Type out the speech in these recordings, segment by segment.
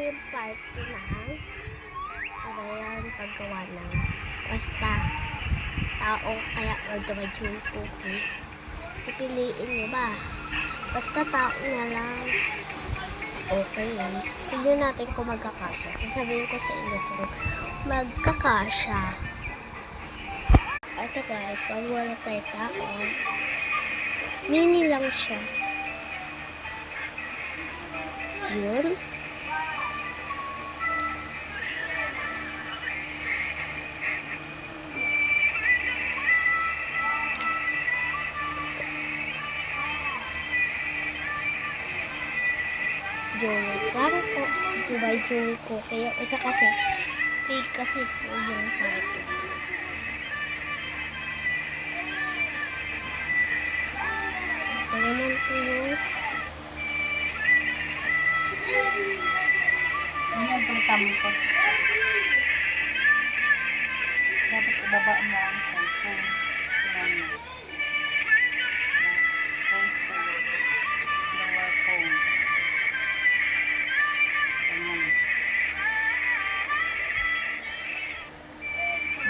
yung part 2 na. Ano yan, paggawa ng basta tao kaya mag-join cookie. Pipiliin nyo ba? Basta tao na lang. Okay yan. Tignan natin kung magkakasya. Sasabihin ko sa inyo kung magkakasya. Ito guys, pag wala tayo tao, mini lang siya. Yun. Joey. Parang po, Dubai Joey ko. Kaya isa kasi, fake kasi po yung party. Ito naman po yung Ano yung tampos? Dapat ibaba mo ang cellphone. Lower phone.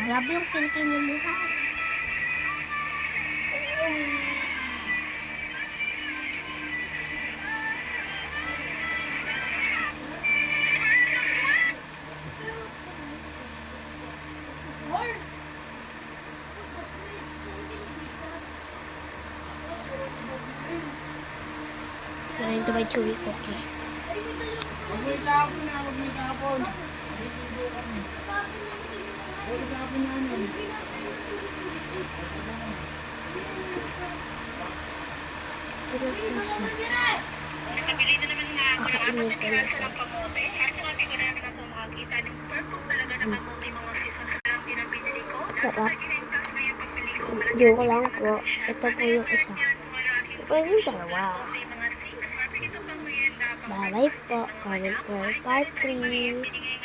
grabe yung pintin yung mukha. Yan ito ba yung chewy cookie? Huwag may tapon na, huwag may tapon. Huwag may tapon namin. Ito na po siya. Nakabili na naman nga ako ng Kakainin apat ko na na piraso ito. ng kamote. Kasi sabi ko na naman ako makakita ng purple talaga na kamote mga seasons lang din ang binili ko. Sarap. Ginentas na yung pagbili ko. Joke lang po. Ito po yung isa. Ito po yung dalawa. May mga 6. Ito pang merienda. Bye-bye po. Comment po. Part 3. Binigay